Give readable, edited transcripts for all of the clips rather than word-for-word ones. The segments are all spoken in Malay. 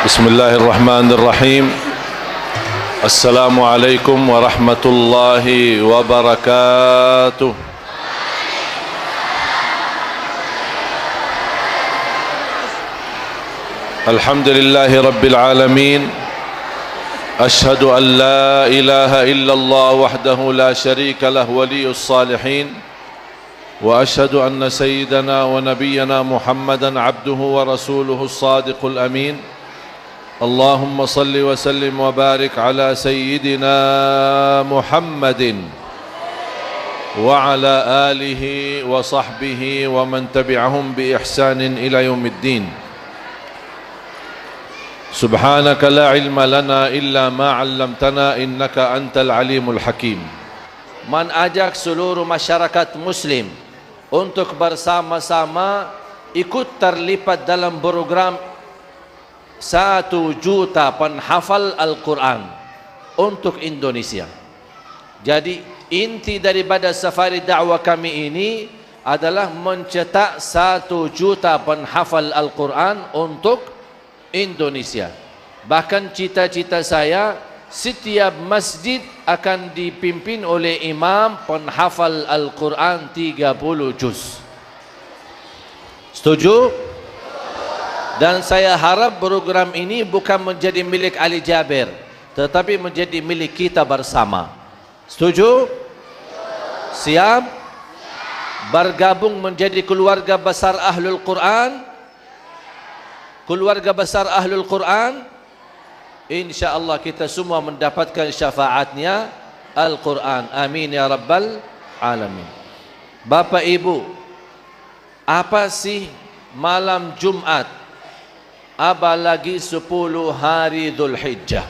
بسم الله الرحمن الرحيم. السلام عليكم ورحمة الله وبركاته. الحمد لله رب العالمين. أشهد أن لا إله إلا الله وحده لا شريك له ولي الصالحين، وأشهد أن سيدنا ونبينا محمدا عبده ورسوله الصادق الأمين. اللهم صل وسلم وبارك على سيدنا محمد وعلى آله وصحبه ومن تبعهم بإحسان إلى يوم الدين. سبحانك لا علم لنا إلا ما علمتنا إنك أنت العليم الحكيم. Mengajak seluruh masyarakat Muslim untuk bersama-sama ikut terlibat dalam program 1 juta penghafal Al-Quran untuk Indonesia. Jadi inti daripada safari dakwah kami ini adalah mencetak 1 juta penghafal Al-Quran untuk Indonesia. Bahkan cita-cita saya, setiap masjid akan dipimpin oleh imam penghafal Al-Quran 30 juz. Setuju? Dan saya harap program ini bukan menjadi milik Ali Jabir, tetapi menjadi milik kita bersama. Setuju? Siap? Bergabung menjadi keluarga besar Ahlul Quran? Keluarga besar Ahlul Quran? InsyaAllah kita semua mendapatkan syafaatnya Al-Quran. Amin ya Rabbal Alamin. Bapak Ibu, apa sih malam Jumat, apalagi 10 hari Dhul Hijjah?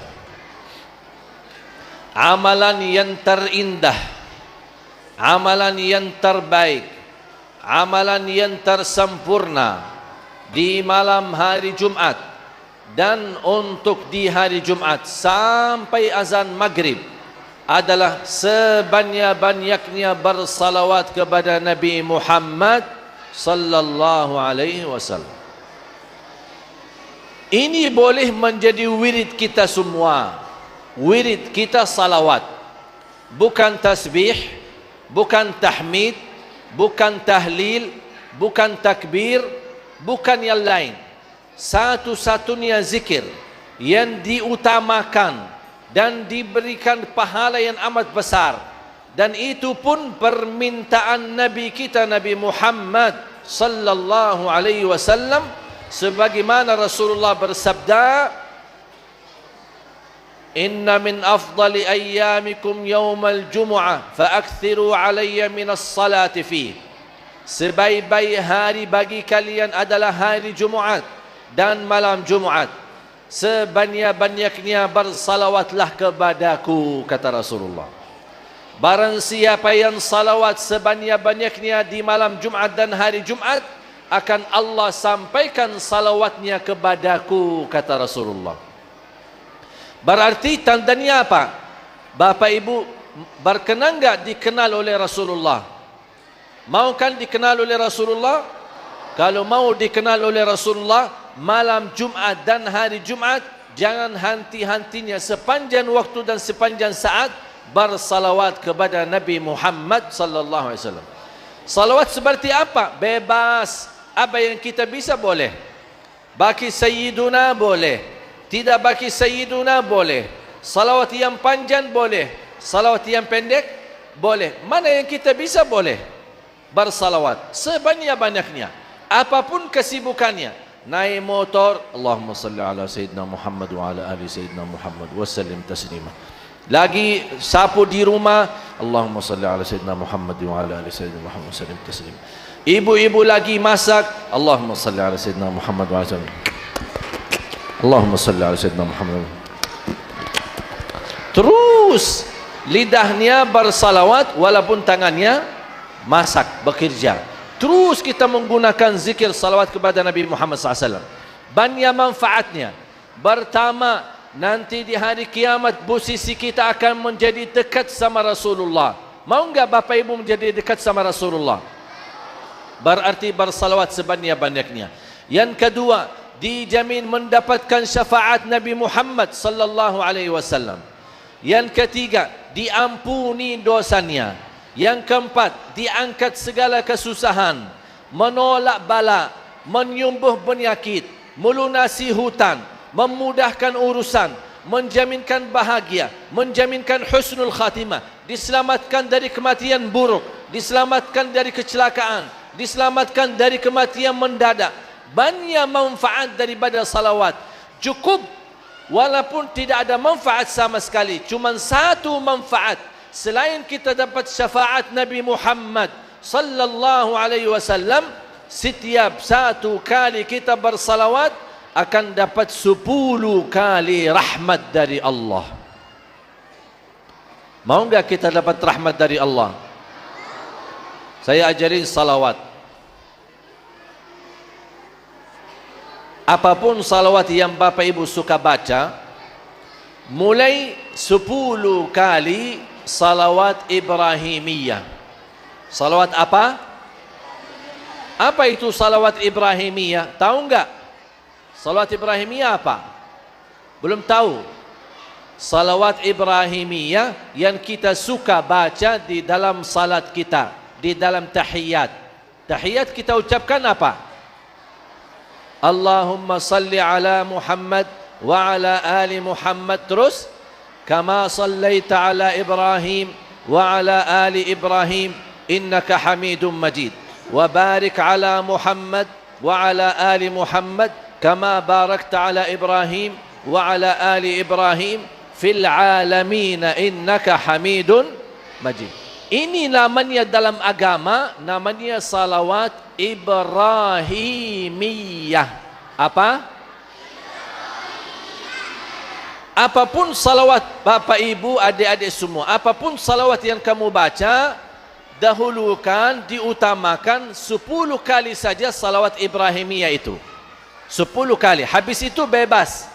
Amalan yang terindah, amalan yang terbaik, amalan yang tersempurna di malam hari Jumat dan untuk di hari Jumat sampai azan maghrib adalah sebanyak-banyaknya bersalawat kepada Nabi Muhammad sallallahu alaihi wasallam. Ini boleh menjadi wirid kita semua. Wirid kita salawat. Bukan tasbih, bukan tahmid, bukan tahlil, bukan takbir, bukan yang lain. Satu-satunya zikir yang diutamakan dan diberikan pahala yang amat besar, dan itu pun permintaan Nabi kita Nabi Muhammad sallallahu alaihi wasallam, sebagaimana Rasulullah bersabda, inna min afdali ayyamikum yawmal jumu'ah fa'akthiru alayya minas salati fi. Sebaik-baik hari bagi kalian adalah hari Jumaat dan malam Jumaat. Sebanyak-banyaknya bersalawatlah kepadaku, kata Rasulullah. Barang siapa yang salawat sebanyak-banyaknya di malam Jumaat dan hari Jumaat, akan Allah sampaikan salawatnya kepadaku, kata Rasulullah. Berarti tandanya apa? Bapak Ibu berkenan enggak dikenal oleh Rasulullah? Mau kan dikenal oleh Rasulullah? Kalau mau dikenal oleh Rasulullah, malam Jumat dan hari Jumat jangan henti-hentinya sepanjang waktu dan sepanjang saat bersalawat kepada Nabi Muhammad sallallahu alaihi wasallam. Salawat seperti apa? Bebas. Apa yang kita bisa boleh. Baki Sayyiduna boleh, tidak baki Sayyiduna boleh. Salawat yang panjang boleh, salawat yang pendek boleh. Mana yang kita bisa boleh bersalawat sebanyak-banyaknya, apapun kesibukannya. Naik motor, Allahumma salli ala Sayyidina Muhammad wa ala ali Sayyidina Muhammad wa sallim taslima. Lagi sapu di rumah, Allahumma salli ala Sayyidina Muhammad wa ala ali Sayyidina Muhammad wa sallim taslima. Ibu-ibu lagi masak, Allahumma salli ala Sayyidina Muhammad wa sallam. Allahumma salli ala Sayyidina Muhammad. Terus lidahnya bersalawat walaupun tangannya masak, bekerja. Terus kita menggunakan zikir salawat kepada Nabi Muhammad SAW. Banyak manfaatnya. Pertama, nanti di hari kiamat posisi kita akan menjadi dekat sama Rasulullah. Mau enggak Bapak Ibu menjadi dekat sama Rasulullah? Berarti bersalawat sebanyak-banyaknya. Yang kedua, dijamin mendapatkan syafaat Nabi Muhammad sallallahu alaihi wasallam. Yang ketiga, diampuni dosanya. Yang keempat, diangkat segala kesusahan, menolak bala, menyembuh penyakit, melunasi hutang, memudahkan urusan, menjaminkan bahagia, menjaminkan husnul khatimah, diselamatkan dari kematian buruk, diselamatkan dari kecelakaan, diselamatkan dari kematian mendadak. Banyak manfaat daripada salawat. Cukup walaupun tidak ada manfaat sama sekali, cuma satu manfaat, selain kita dapat syafaat Nabi Muhammad sallallahu alaihi wasallam, setiap satu kali kita bersalawat akan dapat 10 kali rahmat dari Allah. Mau enggak kita dapat rahmat dari Allah? Saya ajarin salawat. Apapun salawat yang Bapak Ibu suka baca, mulai 10 kali salawat Ibrahimiyah. Salawat apa? Apa itu salawat Ibrahimiyah? Tahu enggak? Salawat Ibrahimiyah apa? Belum tahu? Salawat Ibrahimiyah yang kita suka baca di dalam salat kita, di dalam tahiyat. Tahiyat kita ucapkan apa? Allahumma salli ala Muhammad wa ala ali Muhammad, terus kama sallaita ala Ibrahim wa ala ali Ibrahim innaka Hamidum Majid, wa barik ala Muhammad wa ala ali Muhammad kama barakta ala Ibrahim wa ala ali Ibrahim fil alamin innaka Hamidun Majid. Ini namanya dalam agama, namanya salawat Ibrahimiyah. Apa? Apapun salawat Bapak Ibu, adik-adik semua, apapun salawat yang kamu baca, dahulukan, diutamakan 10 kali saja salawat Ibrahimiyah itu. 10 kali. Habis itu bebas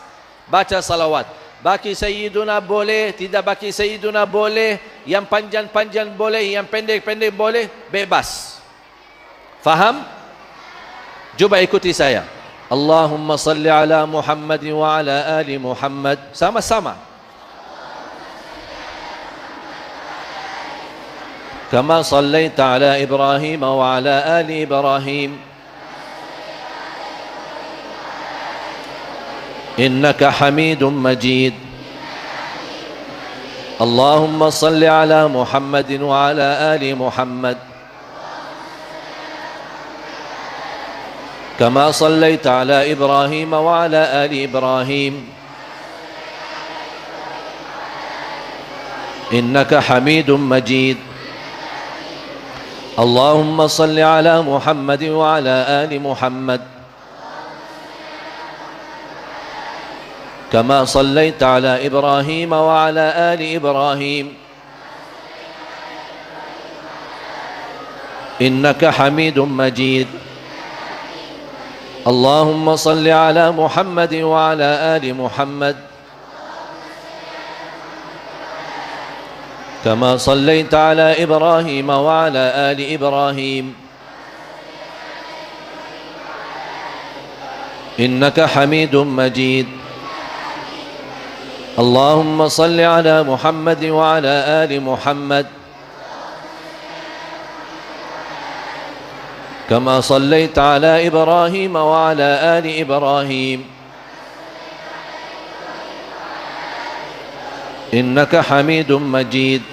baca salawat. Baki Sayyiduna boleh, tidak baki Sayyiduna boleh, yang panjang-panjang boleh, yang pendek-pendek boleh, bebas. Faham? Cuba ikuti saya. Allahumma salli ala Muhammad wa ala ali Muhammad. Sama-sama. Kama sallaita ala Ibrahim wa ala ali Ibrahim innaka Hamidum Majid. Allahumma salli ala Muhammad wa ala ali Muhammad kama sallaita ala Ibrahim wa ala ali Ibrahim innaka Hamidum Majid. Allahumma salli ala Muhammad wa ala ali Muhammad كما صليت على إبراهيم وعلى آل إبراهيم إنك حميد مجيد. اللهم صل على محمد وعلى آل محمد كما صليت على إبراهيم وعلى آل إبراهيم إنك حميد مجيد. اللهم صل على محمد وعلى آل محمد كما صليت على إبراهيم وعلى آل إبراهيم إنك حميد مجيد.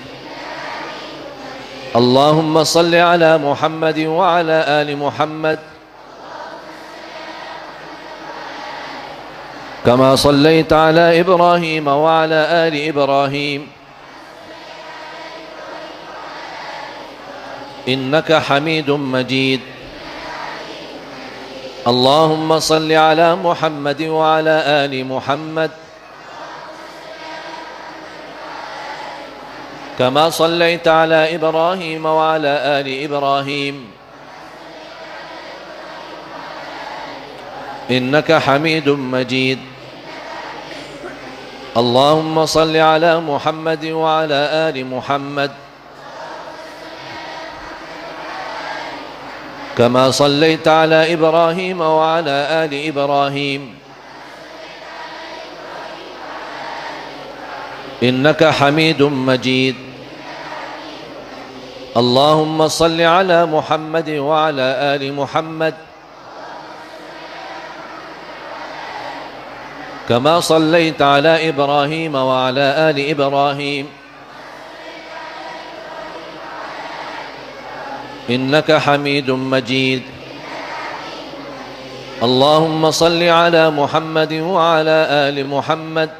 اللهم صل على محمد وعلى آل محمد كما صليت على إبراهيم وعلى آل إبراهيم إنك حميد مجيد. اللهم صل على محمد وعلى آل محمد كما صليت على إبراهيم وعلى آل إبراهيم إنك حميد مجيد. اللهم صل على محمد وعلى آل محمد كما صليت على إبراهيم وعلى آل إبراهيم إنك حميد مجيد اللهم صل على محمد وعلى آل محمد كما صليت على إبراهيم وعلى آل إبراهيم إنك حميد مجيد اللهم صل على محمد وعلى آل محمد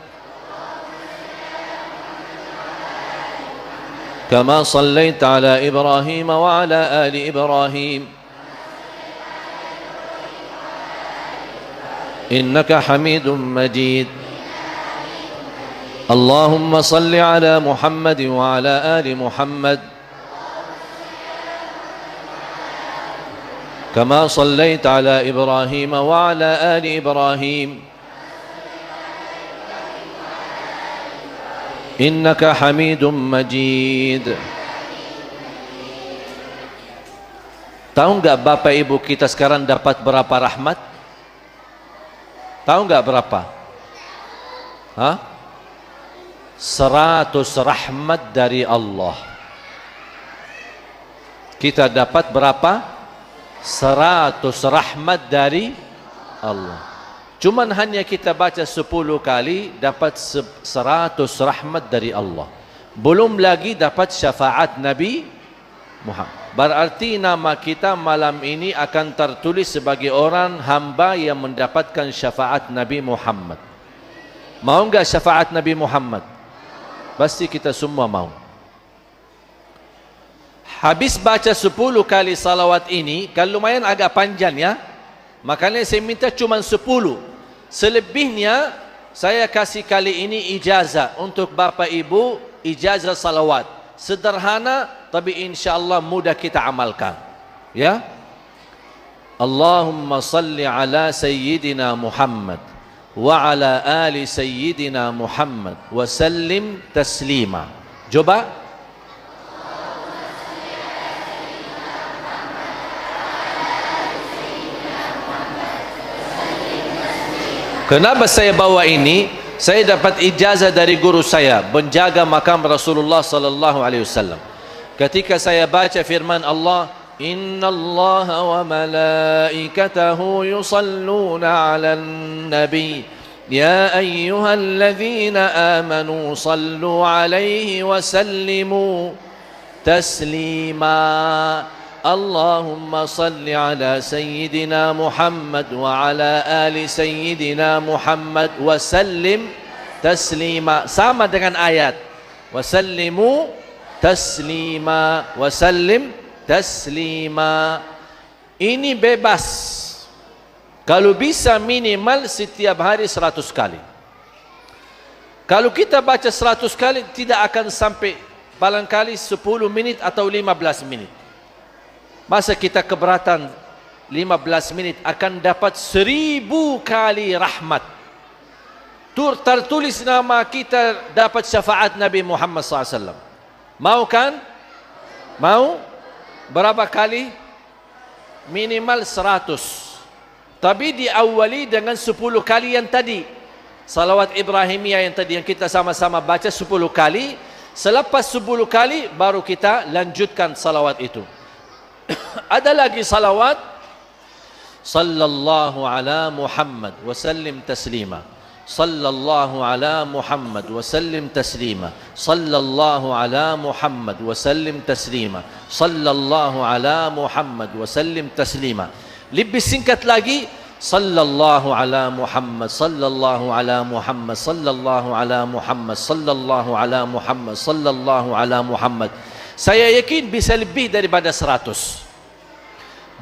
كما صليت على إبراهيم وعلى آل إبراهيم إنك حميد مجيد اللهم صل على محمد وعلى آل محمد كما صليت على إبراهيم وعلى آل إبراهيم إنك حميد مجيد. Tahu enggak Bapak Ibu kita sekarang dapat berapa rahmat? Tahu enggak berapa? 100 rahmat dari Allah. Kita dapat berapa? 100 rahmat dari Allah. Cuman hanya kita baca 10 kali dapat 100 rahmat dari Allah. Belum lagi dapat syafaat Nabi Muhammad. Berarti nama kita malam ini akan tertulis sebagai orang hamba yang mendapatkan syafaat Nabi Muhammad. Mau enggak syafaat Nabi Muhammad? Pasti kita semua mau. Habis baca 10 kali salawat ini, kan lumayan agak panjang ya. Makanya saya minta cuma 10. Selebihnya saya kasih kali ini ijazah untuk Bapak Ibu, ijazah salawat. Sederhana tapi insya-Allah mudah kita amalkan. Ya. Allahumma salli ala sayyidina Muhammad wa ala ali sayyidina Muhammad wa sallim taslima. Coba. Kenapa saya bawa ini? Saya dapat ijazah dari guru saya, penjaga makam Rasulullah sallallahu alaihi wasallam. Ketika saya baca firman Allah, "Innallaha wa malaikatahu yusalluna 'alan nabi, ya ayyuhalladzina amanu sallu 'alaihi wa sallimu taslima." Allahumma salli ala sayyidina Muhammad wa ala ali sayyidina Muhammad wa sallim taslima. Sama dengan ayat wa sallimu taslima wa sallim taslima. Ini bebas. Kalau bisa minimal setiap hari 100 kali. Kalau kita baca 100 kali tidak akan sampai barangkali 10 menit atau 15 menit. Masa kita keberatan 15 menit akan dapat 1000 kali rahmat. Tertulis nama kita dapat syafaat Nabi Muhammad SAW. Mau kan? Mau? Berapa kali? Minimal 100. Tapi diawali dengan 10 kali yang tadi. Salawat Ibrahimiyah yang tadi yang kita sama-sama baca 10 kali. Selepas 10 kali baru kita lanjutkan salawat itu. Ada lagi salawat sallallahu ala Muhammad wa sallim taslima, sallallahu ala Muhammad wa sallim taslima, sallallahu ala Muhammad wa sallim taslima, sallallahu ala Muhammad wa sallim taslima. Lebih singkat lagi, sallallahu ala Muhammad, sallallahu ala Muhammad, sallallahu ala Muhammad, sallallahu ala Muhammad, sallallahu ala Muhammad. Saya yakin bisa lebih daripada 100.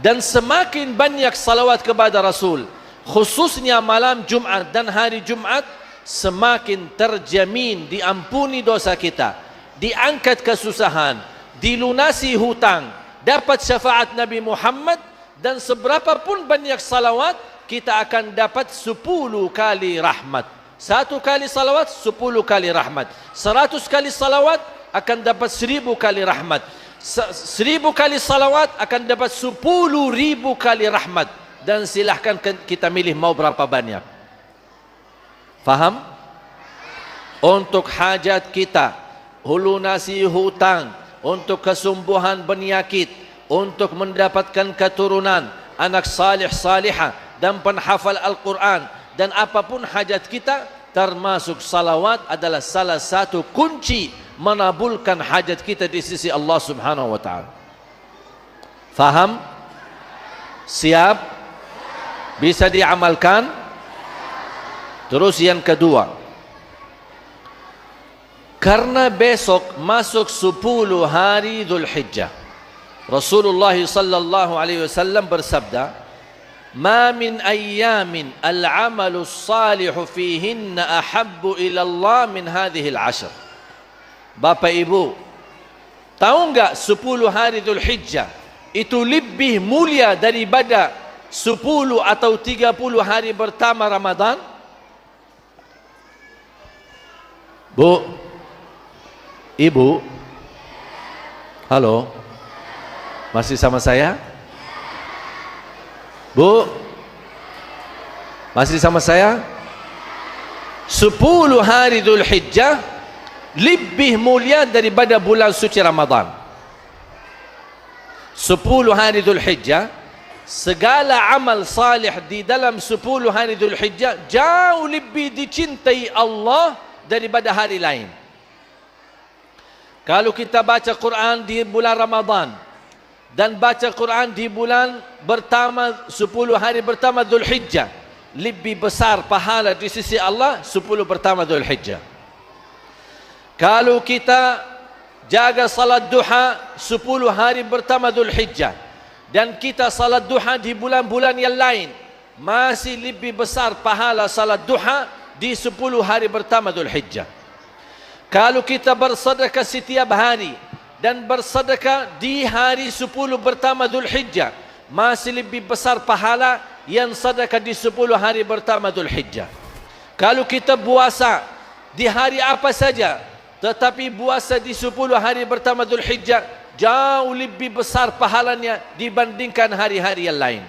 Dan semakin banyak salawat kepada Rasul, khususnya malam Jumat dan hari Jumat, semakin terjamin diampuni dosa kita, diangkat kesusahan, dilunasi hutang, dapat syafaat Nabi Muhammad. Dan seberapa pun banyak salawat, kita akan dapat 10 kali rahmat. 1 kali salawat 10 kali rahmat. 100 kali salawat akan dapat 1000 kali rahmat. 1000 kali salawat akan dapat 10.000 kali rahmat. Dan silahkan kita milih mau berapa banyak. Faham? Untuk hajat kita, lunasi hutang, untuk kesembuhan penyakit, untuk mendapatkan keturunan, anak salih salihah, dan penghafal Al-Quran, dan apapun hajat kita, termasuk salawat adalah salah satu kunci menabulkan hajat kita di sisi Allah Subhanahu wa taala. Faham? Siap? Bisa diamalkan? Terus yang kedua, karena besok masuk 10 hari Dzulhijjah, Rasulullah sallallahu alaihi wasallam bersabda, "Ma min ayyamin al-'amalu as-salihu fihinna ahabbu ila Allah min hadhihi al-'ashr." Bapak Ibu, tahu enggak 10 hari Dzulhijjah itu lebih mulia daripada 10 atau 30 hari pertama Ramadan? Bu, Ibu, halo, masih sama saya? Bu, masih sama saya? 10 hari Dzulhijjah lebih mulia daripada bulan suci Ramadan. 10 hari Dzulhijjah, segala amal salih di dalam 10 hari Dzulhijjah jauh lebih dicintai Allah daripada hari lain. Kalau kita baca Quran di bulan Ramadan dan baca Quran di bulan pertama 10 hari pertama Dzulhijjah, lebih besar pahala di sisi Allah 10 pertama Dzulhijjah. Kalau kita jaga salat duha 10 hari pertama Dzulhijjah dan kita salat duha di bulan-bulan yang lain, masih lebih besar pahala salat duha di 10 hari pertama Dzulhijjah. Kalau kita bersedekah setiap hari dan bersedekah di hari 10 pertama Dzulhijjah, masih lebih besar pahala yang sedekah di 10 hari pertama Dzulhijjah. Kalau kita puasa di hari apa saja, tetapi puasa di 10 hari pertama Dzulhijjah jauh lebih besar pahalanya dibandingkan hari-hari yang lain.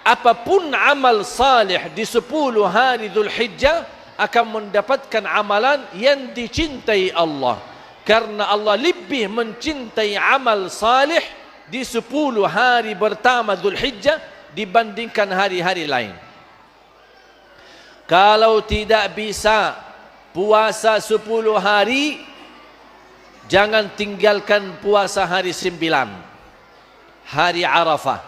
Apapun amal salih di 10 hari Dzulhijjah akan mendapatkan amalan yang dicintai Allah, karena Allah lebih mencintai amal salih di 10 hari pertama Dzulhijjah dibandingkan hari-hari lain. Kalau tidak bisa puasa 10 hari, jangan tinggalkan puasa hari 9, hari Arafah,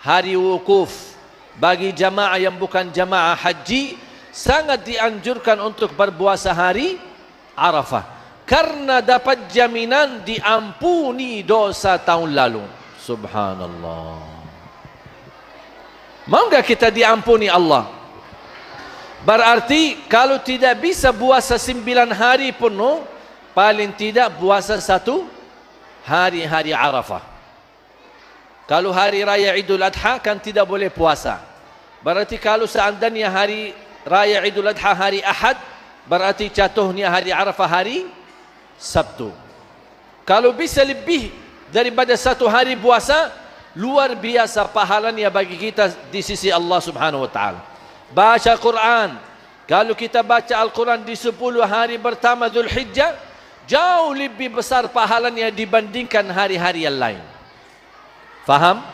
hari wukuf. Bagi jamaah yang bukan jamaah haji, sangat dianjurkan untuk berpuasa hari Arafah, karena dapat jaminan diampuni dosa tahun lalu. Subhanallah. Mau enggak kita diampuni Allah? Berarti kalau tidak bisa puasa 9 hari penuh, paling tidak puasa 1 hari Arafah. Kalau hari raya Idul Adha kan tidak boleh puasa. Berarti kalau seandainya hari raya Idul Adha hari Ahad, berarti jatuhnya hari Arafah hari Sabtu. Kalau bisa lebih daripada 1 hari puasa, luar biasa pahalanya bagi kita di sisi Allah Subhanahu wa taala. Baca Quran, kalau kita baca Al-Quran di 10 hari pertama Dzulhijjah, jauh lebih besar pahalanya dibandingkan hari-hari yang lain. Faham?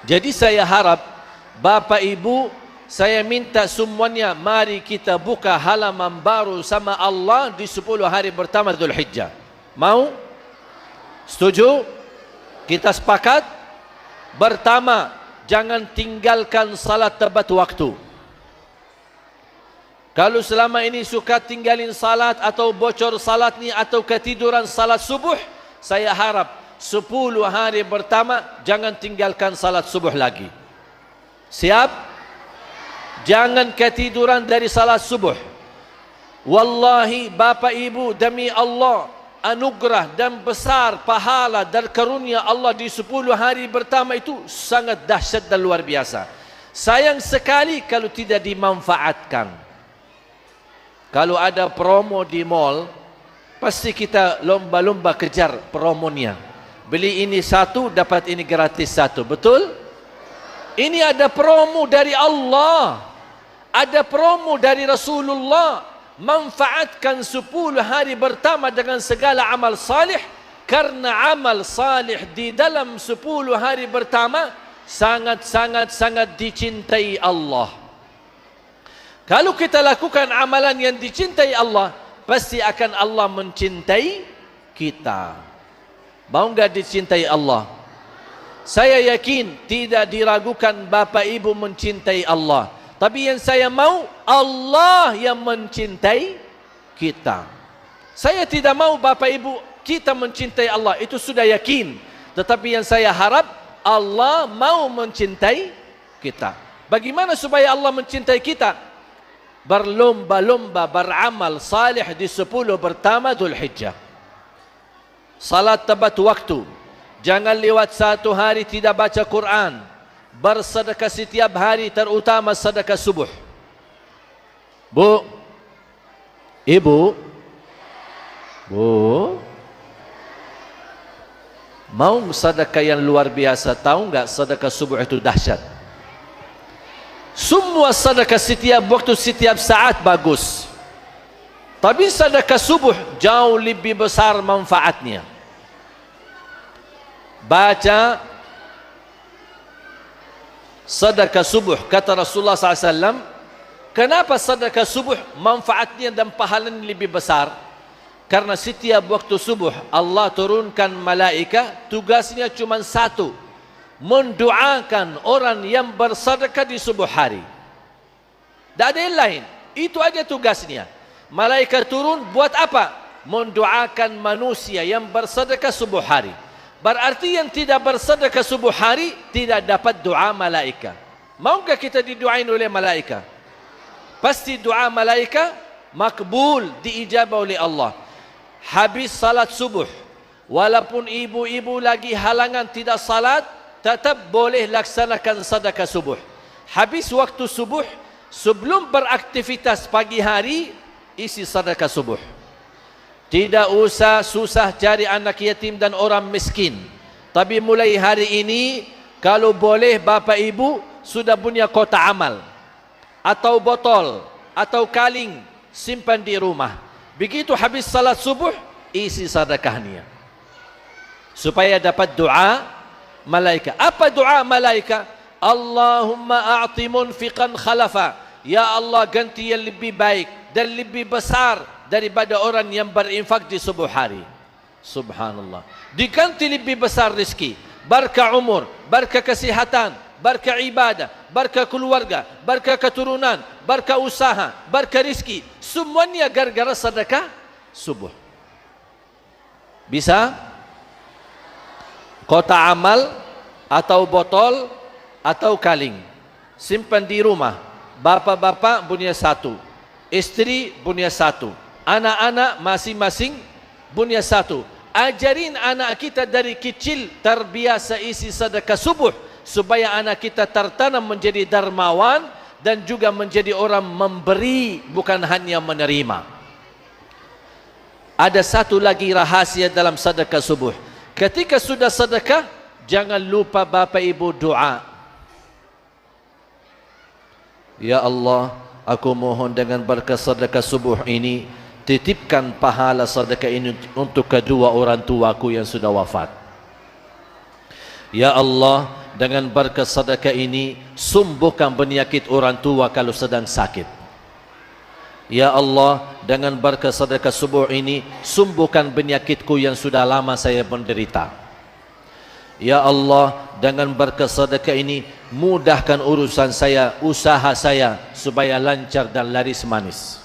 Jadi saya harap Bapak Ibu, saya minta semuanya, mari kita buka halaman baru sama Allah di 10 hari pertama Dzulhijjah. Mau? Setuju? Kita sepakat? Pertama, jangan tinggalkan salat tepat waktu. Kalau selama ini suka tinggalin salat atau bocor salat ni atau ketiduran salat subuh, saya harap 10 hari pertama jangan tinggalkan salat subuh lagi. Siap? Jangan ketiduran dari salat subuh. Wallahi Bapak Ibu, demi Allah, anugerah dan besar pahala dan karunia Allah di 10 hari pertama itu sangat dahsyat dan luar biasa. Sayang sekali kalau tidak dimanfaatkan. Kalau ada promo di mall, pasti kita lomba-lomba kejar promonya. Beli ini satu, dapat ini gratis satu. Betul? Ini ada promo dari Allah. Ada promo dari Rasulullah. Manfaatkan 10 hari pertama dengan segala amal salih. Karena amal salih di dalam 10 hari pertama sangat dicintai Allah. Kalau kita lakukan amalan yang dicintai Allah, pasti akan Allah mencintai kita. Mau enggak dicintai Allah? Saya yakin tidak diragukan Bapak Ibu mencintai Allah. Tapi yang saya mau, Allah yang mencintai kita. Saya tidak mau Bapak Ibu kita mencintai Allah, itu sudah yakin. Tetapi yang saya harap, Allah mau mencintai kita. Bagaimana supaya Allah mencintai kita? Berlomba-lomba beramal salih di 10 pertama Dzulhijjah. Salat tepat waktu. Jangan lewat 1 hari tidak baca Quran. Bersedekah setiap hari, terutama sedekah subuh. Bu, ibu, bu, mau sedekah yang luar biasa? Tahu enggak sedekah subuh itu dahsyat? Semua sedekah setiap waktu, setiap saat bagus. Tapi sedekah subuh jauh lebih besar manfaatnya. Baca sedekah subuh, kata Rasulullah SAW. Kenapa sedekah subuh manfaatnya dan pahalanya lebih besar? Karena setiap waktu subuh Allah turunkan malaikat, tugasnya cuma satu, mendoakan orang yang bersedekah di subuh hari. Tak ada yang lain. Itu aja tugasnya. Malaikat turun buat apa? Mendoakan manusia yang bersedekah subuh hari. Berarti yang tidak bersedekah subuh hari tidak dapat doa malaikat. Maukah kita didoain oleh malaikat? Pasti doa malaikat makbul, diijabah oleh Allah. Habis salat subuh, walaupun ibu-ibu lagi halangan tidak salat, tetap boleh laksanakan sedekah subuh. Habis waktu subuh, sebelum beraktivitas pagi hari, isi sedekah subuh. Tidak usah susah cari anak yatim dan orang miskin. Tapi mulai hari ini, kalau boleh Bapak Ibu sudah punya kotak amal, atau botol, atau kaling, simpan di rumah. Begitu habis salat subuh, isi sedekahnya. Supaya dapat doa malaikat. Apa doa malaikat? Allahumma a'ti munfiqan khalafa. Ya Allah, ganti yang lebih baik dan lebih besar daripada orang yang berinfak di subuh hari. Subhanallah. Diganti lebih besar rezeki, berkah umur, berkah kesihatan, berkah ibadah, berkah keluarga, berkah keturunan, berkah usaha, berkah rezeki. Semuanya gara-gara sedekah subuh. Bisa? Kotak amal atau botol atau kaling, simpan di rumah. Bapak-bapak punya satu, istri punya satu, anak-anak masing-masing punya satu. Ajarin anak kita dari kecil terbiasa isi sedekah subuh, supaya anak kita tertanam menjadi dermawan dan juga menjadi orang memberi, bukan hanya menerima. Ada satu lagi rahasia dalam sedekah subuh. Ketika sudah sedekah, jangan lupa Bapak Ibu doa. Ya Allah, aku mohon dengan berkat sedekah subuh ini, titipkan pahala sedekah ini untuk kedua orang tuaku yang sudah wafat. Ya Allah, dengan berkat sedekah ini, sembuhkan penyakit orang tua kalau sedang sakit. Ya Allah, dengan berkat sedekah subuh ini, sembuhkan penyakitku yang sudah lama saya menderita. Ya Allah, dengan berkat sedekah ini, mudahkan urusan saya, usaha saya, supaya lancar dan laris manis.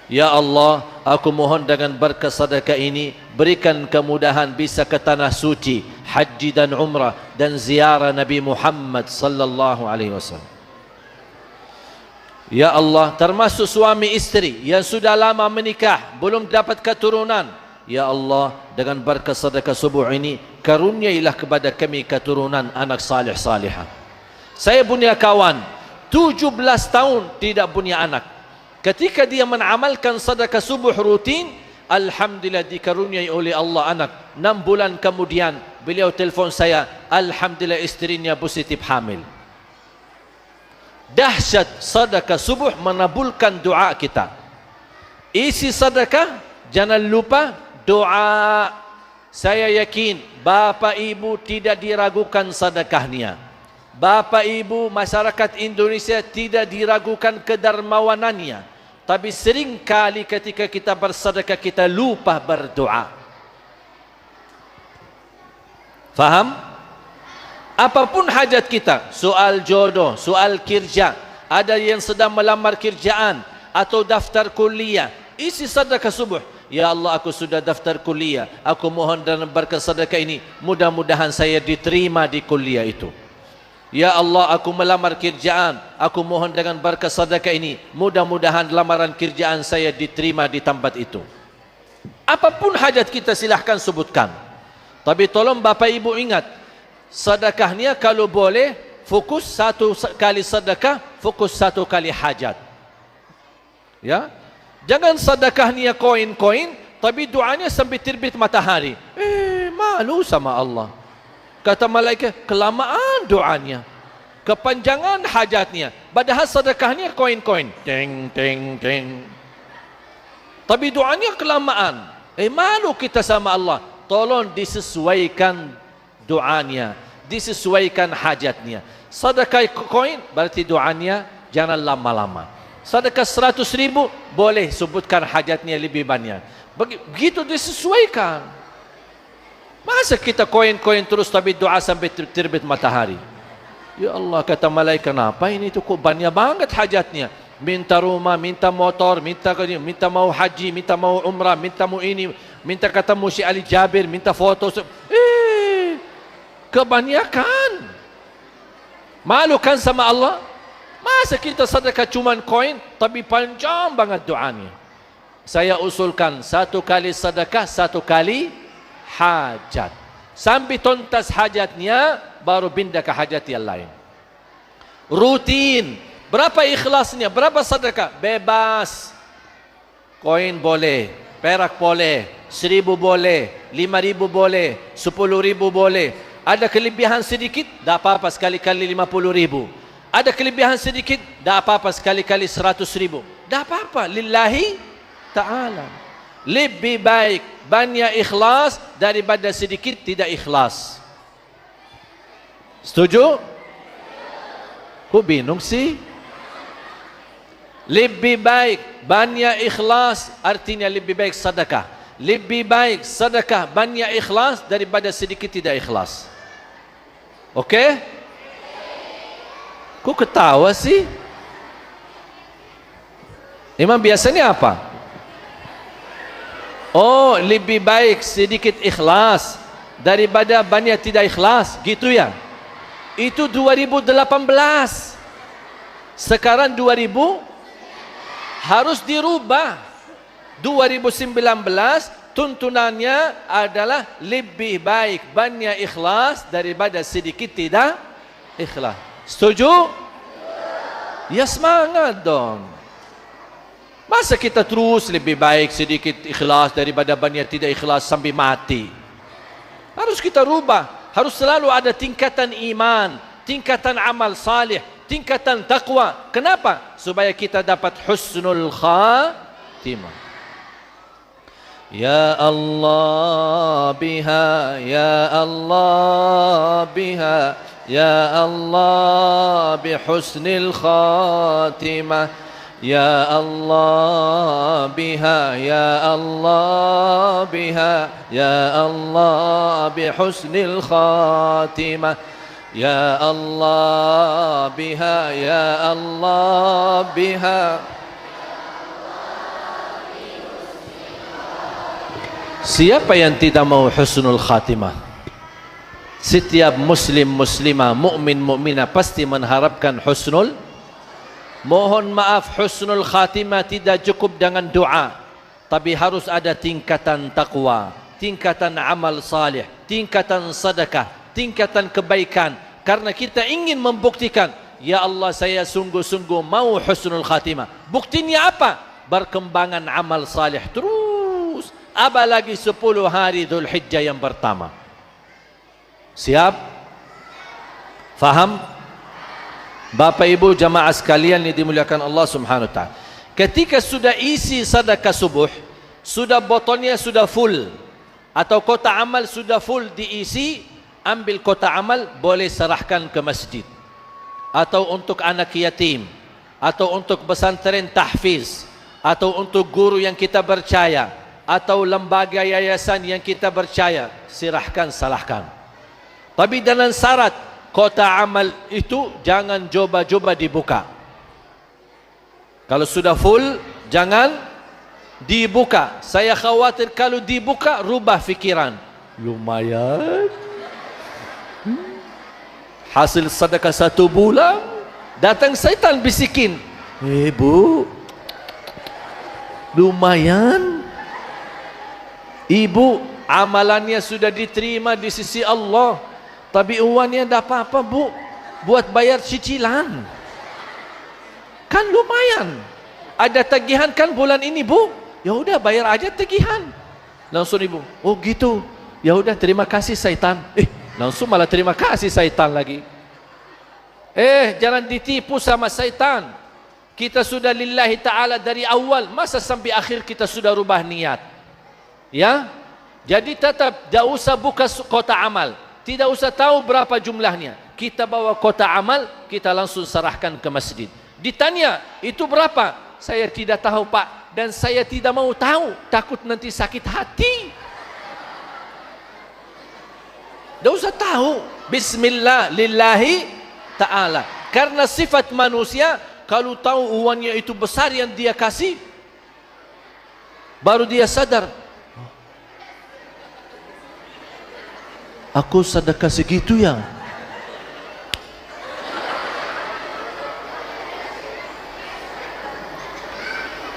Ya Allah, aku mohon dengan berkat sedekah ini, berikan kemudahan bisa ke tanah suci, haji dan umrah, dan ziarah Nabi Muhammad sallallahu alaihi wasallam. Ya Allah, termasuk suami istri yang sudah lama menikah, belum dapat keturunan. Ya Allah, dengan berkat sedekah subuh ini, karuniailah kepada kami keturunan anak salih salihah. Saya punya kawan 17 tahun tidak punya anak. Ketika dia mengamalkan sedekah subuh rutin, Alhamdulillah dikaruniai oleh Allah anak. 6 bulan kemudian beliau telefon saya, alhamdulillah istrinya positif hamil. Dahsyat sedekah subuh menabulkan doa kita. Isi sedekah, jangan lupa doa. Saya yakin Bapak Ibu tidak diragukan sedekahnya. Bapak Ibu masyarakat Indonesia tidak diragukan kedermawanannya. Tapi sering kali ketika kita bersedekah kita lupa berdoa. Faham? Apapun hajat kita, soal jodoh, soal kerja, ada yang sedang melamar kerjaan atau daftar kuliah, isi sedekah subuh. Ya Allah, aku sudah daftar kuliah, aku mohon dalam berkat sedekah ini, mudah-mudahan saya diterima di kuliah itu. Ya Allah, aku melamar kerjaan, aku mohon dengan berkat sedekah ini, mudah-mudahan lamaran kerjaan saya diterima di tempat itu. Apapun hajat kita silahkan sebutkan. Tapi tolong Bapak Ibu ingat, sedekahnya kalau boleh fokus 1 kali sedekah, fokus 1 kali hajat. Ya, jangan sedekahnya koin-koin, tapi doanya sampai terbit matahari. Malu sama Allah. Kata malaikat, kelamaan doanya, kepanjangan hajatnya. Padahal sedekahnya koin-koin, teng teng teng. Tapi doanya kelamaan. Malu kita sama Allah. Tolong disesuaikan doanya, disesuaikan hajatnya. Sedekah koin berarti doanya jangan lama-lama. Sedekah 100.000 boleh sebutkan hajatnya lebih banyak. Begitu disesuaikan. Masa kita koin-koin terus tapi doa sampai terbit matahari? Ya Allah, kata malaikat, kenapa ini tu kok banyak banget hajatnya? Minta rumah, minta motor, minta mau haji, minta mau umrah, minta mau ini, minta ketemu si Ali Jabir, minta foto. Kebanyakan. Malu kan sama Allah? Masa kita sedekah cuman koin tapi panjang banget doanya? Saya usulkan 1 kali sedekah, 1 kali hajat. Sampai tuntas hajatnya baru pindah ke hajat yang lain. Rutin. Berapa ikhlasnya? Berapa sedekah? Bebas. Koin boleh, perak boleh, 1.000 boleh, 5.000 boleh, 10.000 boleh. Ada kelebihan sedikit, tak apa-apa sekali-kali 50.000. Ada kelebihan sedikit, tak apa-apa sekali-kali 100.000. Tak apa-apa, lillahi ta'ala. Lebih baik banyak ikhlas daripada sedikit tidak ikhlas. Setuju? Kok bingung sih? Lebih baik banyak ikhlas artinya lebih baik sedekah. Lebih baik sedekah banyak ikhlas daripada sedikit tidak ikhlas. Okey? Kok ketawa sih? Emang biasanya apa? Oh, lebih baik sedikit ikhlas daripada banyak tidak ikhlas, gitu ya? Itu 2018. Sekarang 2000 harus dirubah. 2019 tuntunannya adalah lebih baik banyak ikhlas daripada sedikit tidak ikhlas. Setuju? Ya semangat dong. Masa kita terus lebih baik sedikit ikhlas daripada banyak tidak ikhlas sampai mati? Harus kita rubah. Harus selalu ada tingkatan iman, tingkatan amal salih, tingkatan taqwa. Kenapa? Supaya kita dapat husnul khatimah. Ya Allah biha, ya Allah biha, ya Allah bihusnil khatimah. Ya Allah biha, ya Allah biha, ya Allah bihusnil khatimah. Ya Allah biha, ya Allah biha. Siapa yang tidak mau husnul khatimah? Setiap muslim muslimah, mukmin mukminah pasti mengharapkan husnul. Mohon maaf, husnul khatimah tidak cukup dengan doa, tapi harus ada tingkatan taqwa, tingkatan amal salih, tingkatan sedekah, tingkatan kebaikan. Karena kita ingin membuktikan, ya Allah saya sungguh-sungguh mau husnul khatimah. Buktinya apa? Berkembangan amal salih terus apalagi 10 hari Dzulhijjah yang pertama. Siap? Faham? Bapak Ibu jamaah sekalian yang dimuliakan Allah Subhanahu wa taala. Ketika sudah isi sedekah subuh, sudah botolnya sudah full atau kotak amal sudah full diisi, ambil kotak amal, boleh serahkan ke masjid atau untuk anak yatim atau untuk pesantren tahfiz atau untuk guru yang kita percaya atau lembaga yayasan yang kita percaya, silahkan salahkan. Tapi dengan syarat kotak amal itu jangan coba-coba dibuka. Kalau sudah full jangan dibuka. Saya khawatir kalau dibuka rubah fikiran. Lumayan. Hasil sedekah 1 bulan, datang syaitan bisikin, Bu, lumayan. Ibu, amalannya sudah diterima di sisi Allah, tapi uangnya tidak apa-apa, Bu, buat bayar cicilan. Kan lumayan. Ada tagihan kan bulan ini, Bu? Ya udah bayar aja tagihan. Langsung ibu, oh gitu. Ya udah terima kasih syaitan. Langsung malah terima kasih syaitan lagi. Jangan ditipu sama syaitan. Kita sudah lillahi ta'ala dari awal, masa sampai akhir kita sudah rubah niat? Ya, jadi tetap tidak usah buka kotak amal, tidak usah tahu berapa jumlahnya. Kita bawa kotak amal, kita langsung serahkan ke masjid. Ditanya, itu berapa? Saya tidak tahu Pak, dan saya tidak mau tahu, takut nanti sakit hati. Tidak usah tahu. Bismillah lillahi ta'ala. Karena sifat manusia, kalau tahu uangnya itu besar yang dia kasih, baru dia sadar, aku sedekah segitu ya.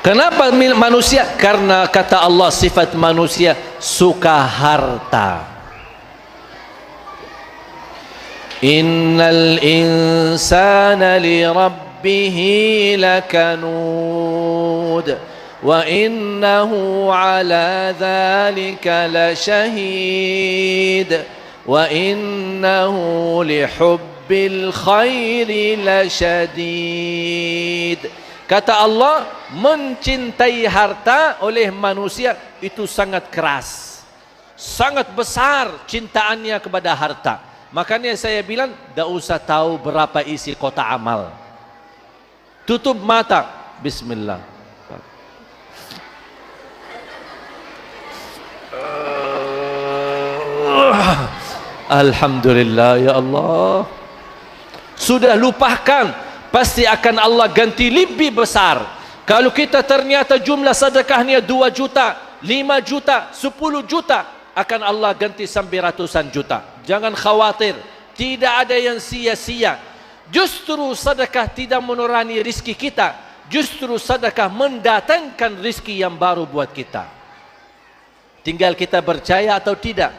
Kenapa manusia? Karena kata Allah sifat manusia suka harta. Innal insana li rabbihi lakanud wa innahu ala dhalika lashahid wa innahu li hubbil khairi lashadid. Kata Allah, mencintai harta oleh manusia itu sangat keras, sangat besar cintaannya kepada harta. Makanya saya bilang, tidak usah tahu berapa isi kotak amal. Tutup mata, bismillah. Alhamdulillah ya Allah. Sudah lupakan, pasti akan Allah ganti lebih besar. Kalau kita ternyata jumlah sedekahnya 2 juta, 5 juta, 10 juta, akan Allah ganti sampai ratusan juta. Jangan khawatir, tidak ada yang sia-sia. Justru sedekah tidak menurani rizki kita, justru sedekah mendatangkan rizki yang baru buat kita. Tinggal kita percaya atau tidak.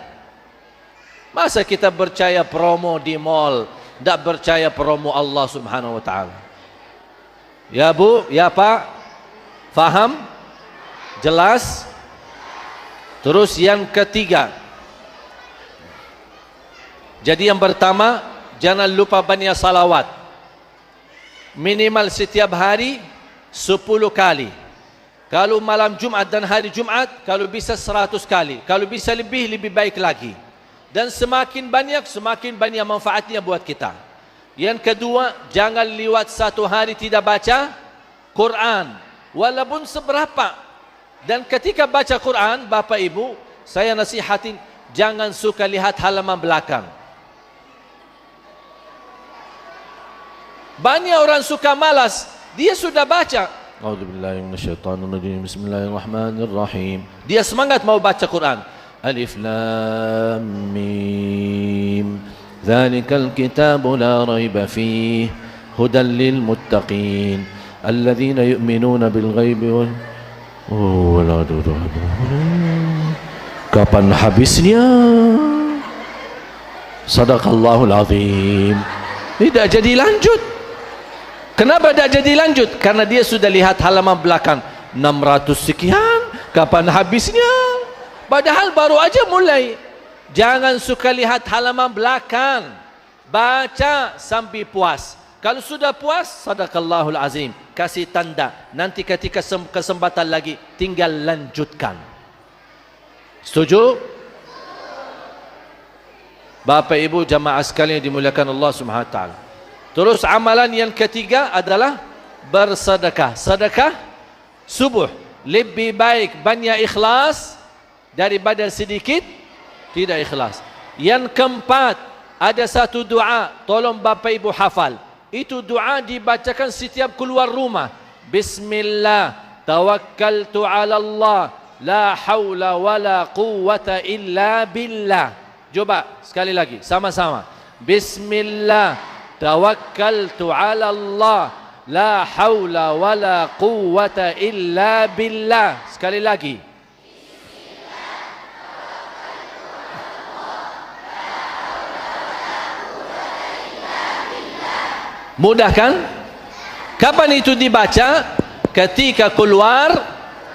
Masa kita percaya promo di mall, tidak percaya promo Allah Subhanahu wa taala? Ya Bu, ya Pak, faham? Jelas? Terus yang ketiga, jadi yang pertama, jangan lupa banyak salawat. Minimal setiap hari 10 kali. Kalau malam Jumat dan hari Jumat, kalau bisa 100 kali. Kalau bisa lebih, lebih baik lagi. Dan semakin banyak manfaatnya buat kita. Yang kedua, jangan lewat 1 hari tidak baca Quran, walaupun seberapa. Dan ketika baca Quran, Bapak Ibu, saya nasihatin, jangan suka lihat halaman belakang. Banyak orang suka malas, dia sudah baca. A'udzubillahi minasyaitonirrajim. Bismillahirrahmanirrahim. Dia semangat mau baca Quran. Alif Lam Mim. Dzalikal kitabu la raiba fihi hudan lil muttaqin alladzina yu'minuna bil ghaibi wal kapan habisnya? Sadaqallahul azim. Tidak jadi lanjut. Kenapa tidak jadi lanjut? Karena dia sudah lihat halaman belakang 600 sekian. Kapan habisnya? Padahal baru aja mulai. Jangan suka lihat halaman belakang. Baca sampai puas. Kalau sudah puas, sadaqallahul azim. Kasih tanda. Nanti ketika kesempatan lagi, tinggal lanjutkan. Setuju? Bapak Ibu jamaah sekalian dimuliakan Allah Subhanahu wa taala. Terus amalan yang ketiga adalah bersedekah. Sedekah subuh lebih baik banyak ikhlas daripada sedikit tidak ikhlas. Yang keempat, ada satu doa, tolong Bapak Ibu hafal. Itu doa dibacakan setiap keluar rumah. Bismillah, tawakkaltu 'ala Allah, la haula wala quwwata illa billah. Coba sekali lagi sama-sama. Bismillah, tawakkaltu 'ala Allah, la haula wala quwwata illa billah. Sekali lagi. Mudah kan? Kapan itu dibaca? Ketika keluar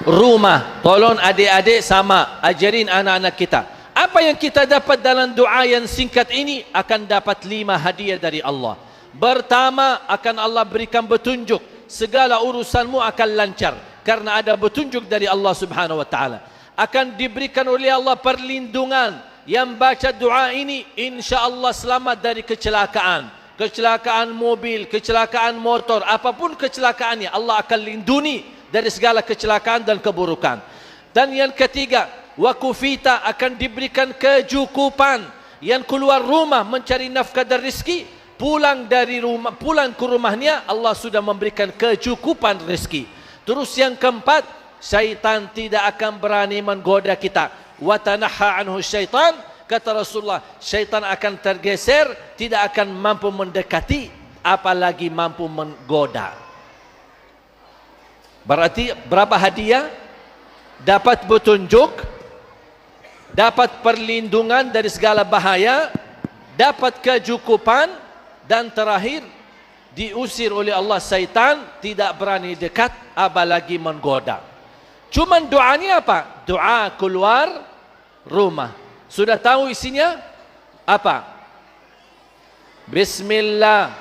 rumah. Tolong adik-adik sama ajarin anak-anak kita. Apa yang kita dapat dalam doa yang singkat ini akan dapat 5 hadiah dari Allah. Pertama, akan Allah berikan petunjuk. Segala urusanmu akan lancar karena ada petunjuk dari Allah Subhanahu wa taala. Akan diberikan oleh Allah perlindungan. Yang baca doa ini insya-Allah selamat dari kecelakaan. Kecelakaan mobil, kecelakaan motor, apapun kecelakaannya, Allah akan lindungi dari segala kecelakaan dan keburukan. Dan yang ketiga, wakufita akan diberikan kecukupan. Yang keluar rumah mencari nafkah dan rezeki, pulang dari rumah, pulang ke rumahnya, Allah sudah memberikan kecukupan rezeki. Terus yang keempat, syaitan tidak akan berani menggoda kita. Wa tanaha anhu syaitan, kata Rasulullah, syaitan akan tergeser, tidak akan mampu mendekati, apalagi mampu menggoda. Berarti berapa hadiah? Dapat petunjuk, dapat perlindungan dari segala bahaya, dapat kecukupan, dan terakhir diusir oleh Allah syaitan, tidak berani dekat, apalagi menggoda. Cuman doanya apa? Doa keluar rumah. Sudah tahu isinya? Apa? Bismillah.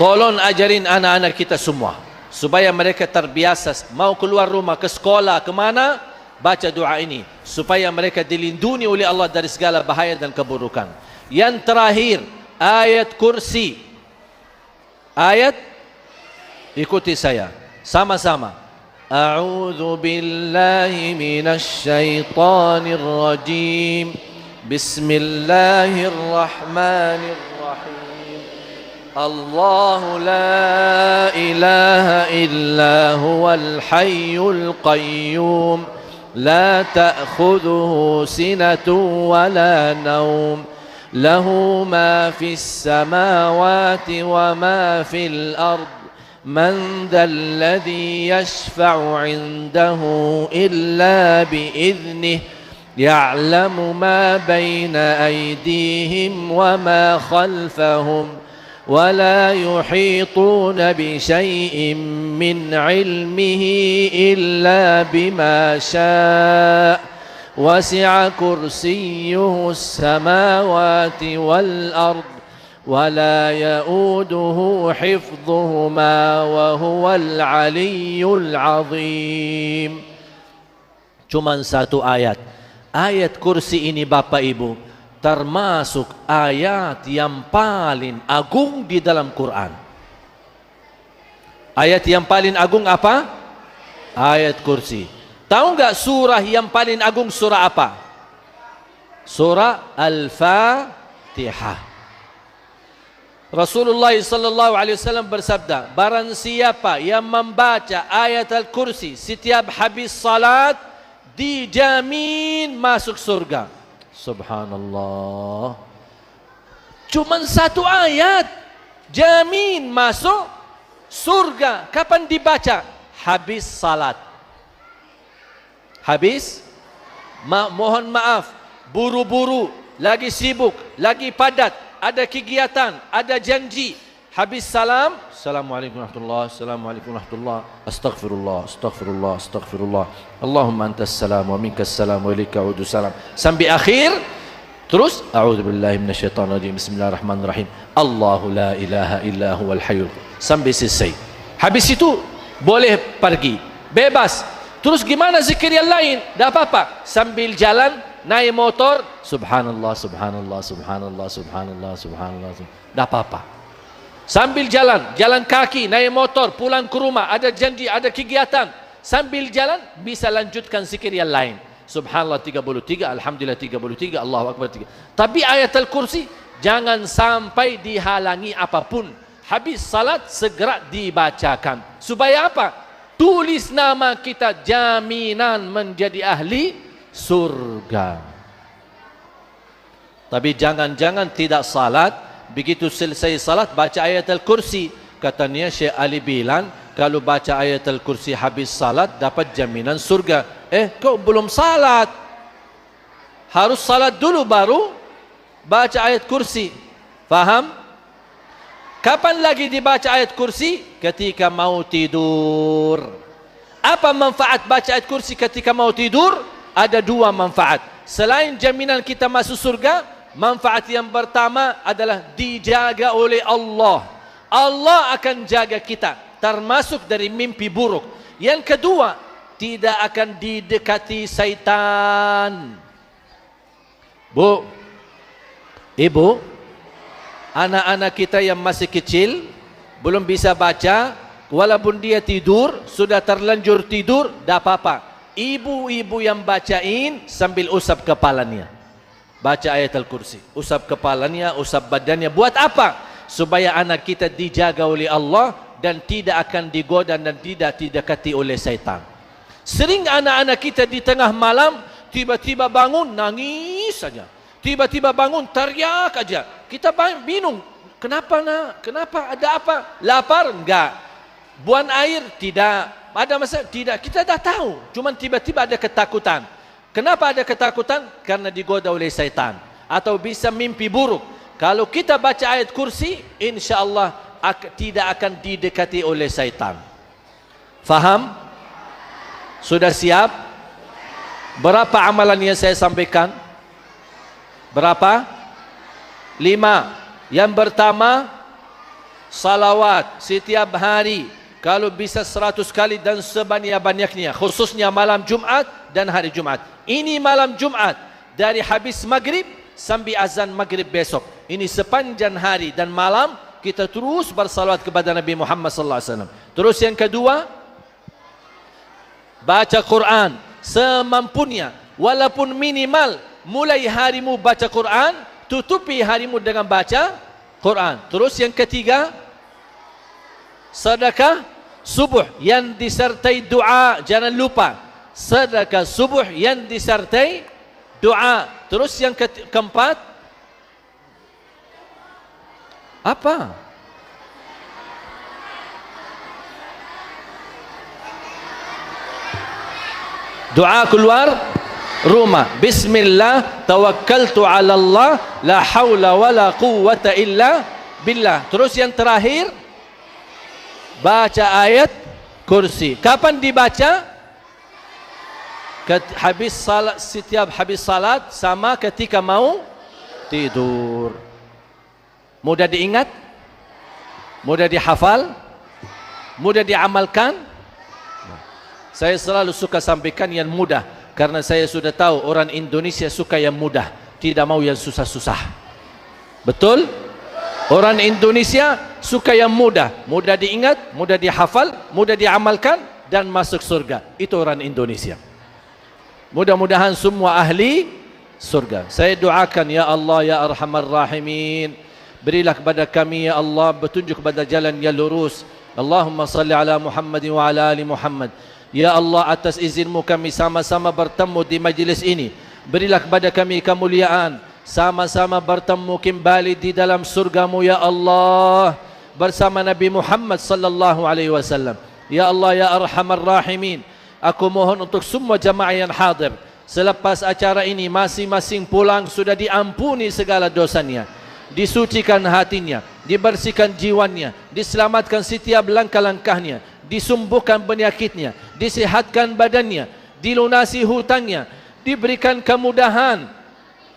Tolong ajarin anak-anak kita semua supaya mereka terbiasa mau keluar rumah, ke sekolah, ke mana, baca doa ini supaya mereka dilindungi oleh Allah dari segala bahaya dan keburukan. Yang terakhir, ayat kursi. Ayat, ikuti saya sama-sama. A'udzu billahi minasy syaithanir rajim. Bismillahirrahmanirrahim. Allahu la ilaha illa huwal hayyul qayyum. La ta'khudhuhu sinatun wa la nawm. Lahu ma fis samawati wa ma fil ardh. من ذا الذي يشفع عنده إلا بإذنه يعلم ما بين أيديهم وما خلفهم ولا يحيطون بشيء من علمه إلا بما شاء وسع كرسيه السماوات والأرض ولا يؤوده حفظهما وهو العلي العظيم. Cuman satu ayat. Ayat kursi ini Bapak Ibu termasuk ayat yang paling agung di dalam Quran. Ayat yang paling agung apa? Ayat kursi. Tahu enggak surah yang paling agung surah apa? Surah Al-Fatihah. Rasulullah sallallahu alaihi wasallam bersabda, barang siapa yang membaca ayat Al-Kursi setiap habis salat, dijamin masuk surga. Subhanallah. Cuman satu ayat jamin masuk surga. Kapan dibaca? Habis salat. Habis? Mohon maaf, buru-buru, lagi sibuk, lagi padat, ada kegiatan, ada janji. Habis salam, Assalamualaikum warahmatullahi, Assalamualaikum warahmatullahi, Astaghfirullah, Astaghfirullah, Astaghfirullah, Allahumma antas salam wa minkas salam wa ilaika a'udu salam. Sampai akhir, terus a'udzubillahi minasyaitonirrajim, bismillahirrahmanirrahim, Allahu la ilaha illa huwal hayyul. Sampai selesai. Habis itu boleh pergi, bebas. Terus gimana zikir yang lain? Tak apa-apa. Sambil jalan, naik motor, subhanallah, subhanallah, subhanallah, subhanallah, subhanallah, tak apa-apa. Sambil jalan, jalan kaki, naik motor, pulang ke rumah, ada janji, ada kegiatan. Sambil jalan, bisa lanjutkan zikir yang lain. Subhanallah 33, Alhamdulillah 33, Allahu Akbar 3. Tapi ayat Al-Kursi, jangan sampai dihalangi apapun. Habis salat, segera dibacakan. Supaya apa? Tulis nama kita, jaminan menjadi ahli surga. Tapi jangan-jangan tidak salat, begitu selesai salat baca ayat Al-Kursi. Katanya Syekh Ali bilang kalau baca ayat Al-Kursi habis salat dapat jaminan surga. Kau belum salat. Harus salat dulu baru baca ayat kursi. Faham? Kapan lagi dibaca ayat kursi? Ketika mau tidur. Apa manfaat baca ayat kursi ketika mau tidur? Ada dua manfaat. Selain jaminan kita masuk surga, manfaat yang pertama adalah dijaga oleh Allah. Allah akan jaga kita, termasuk dari mimpi buruk. Yang kedua, tidak akan didekati syaitan. Bu, ibu, anak-anak kita yang masih kecil, belum bisa baca, walaupun dia tidur, sudah terlanjur tidur, tak apa-apa. Ibu-ibu yang bacain sambil usap kepalanya. Baca ayat Al-Kursi, usap kepalanya, usap badannya. Buat apa? Supaya anak kita dijaga oleh Allah dan tidak akan digoda dan tidak didekati oleh syaitan. Sering anak-anak kita di tengah malam tiba-tiba bangun nangis saja. Tiba-tiba bangun teriak aja. Kita bingung. Kenapa nak? Kenapa? Ada apa? Lapar? Enggak. Buang air? Tidak. Ada masalah? Tidak. Kita dah tahu. Cuma tiba-tiba ada ketakutan. Kenapa ada ketakutan? Karena digoda oleh syaitan. Atau bisa mimpi buruk. Kalau kita baca ayat kursi, insyaAllah tidak akan didekati oleh syaitan. Faham? Sudah siap? Berapa amalan yang saya sampaikan? Berapa? 5. Yang pertama, salawat setiap hari. Kalau bisa 100 kali dan sebanyak-banyaknya. Khususnya malam Jumat dan hari Jumat. Ini malam Jumat. Dari habis maghrib sampai azan maghrib besok. Ini sepanjang hari dan malam kita terus bersalawat kepada Nabi Muhammad SAW. Terus yang kedua, baca Quran semampunya. Walaupun minimal, mulai harimu baca Quran, tutupi harimu dengan baca Quran. Terus yang ketiga, sedekah subuh yang disertai doa. Jangan lupa, sedekah subuh yang disertai doa. Terus yang keempat, apa? Doa keluar rumah. Bismillah, tawakkaltu ala Allah, la hawla wa la quwwata illa billah. Terus yang terakhir, baca ayat kursi. Kapan dibaca? Habis salat, setiap habis salat sama ketika mau tidur. Mudah diingat? Mudah dihafal? Mudah diamalkan? Saya selalu suka sampaikan yang mudah, karena saya sudah tahu orang Indonesia suka yang mudah, tidak mau yang susah-susah. Betul? Orang Indonesia suka yang mudah, mudah diingat, mudah dihafal, mudah diamalkan dan masuk surga. Itu orang Indonesia. Mudah-mudahan semua ahli surga. Saya doakan, ya Allah ya Arhamar Rahimin, berilah kepada kami ya Allah petunjuk kepada jalan yang lurus. Allahumma salli ala Muhammad wa ala ali Muhammad. Ya Allah, atas izinmu kami sama-sama bertemu di majlis ini. Berilah kepada kami kemuliaan, sama-sama bertemu kembali di dalam surgamu ya Allah, bersama Nabi Muhammad sallallahu alaihi wasallam. Ya Allah ya Arhamar Rahimin, aku mohon untuk semua jamaah yang hadir, selepas acara ini masing-masing pulang sudah diampuni segala dosanya. disucikan hatinya, dibersihkan jiwanya, diselamatkan setiap langkah-langkahnya, disumbuhkan penyakitnya, disihatkan badannya, dilunasi hutangnya, diberikan kemudahan,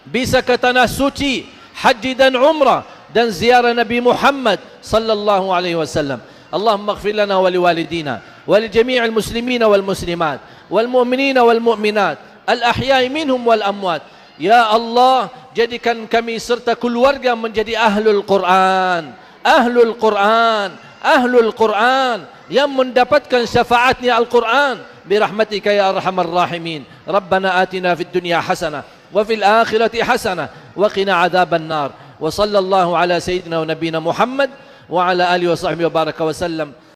bisa ke tanah suci, haji dan umrah dan ziarah Nabi Muhammad sallallahu alaihi wasallam. Allahumma ighfir lana wa liwalidina wa li jami'il muslimina wal muslimat wal mu'minina wal mu'minat al ahya'i minhum wal amwat. Ya Allah, jadikan kami serta keluarga menjadi ahlul Quran, ahlul Quran, ahlul Quran yang mendapatkan syafaatnya Al-Quran birahmatika ya arhamar rahimin. Rabbana atina fid dunya hasanah wa fil akhirati hasanah wa qina adzaban nar. Wa sallallahu ala sayyidina wa nabiyina Muhammad wa ala alihi wa sahbihi wa baraka wa sallam.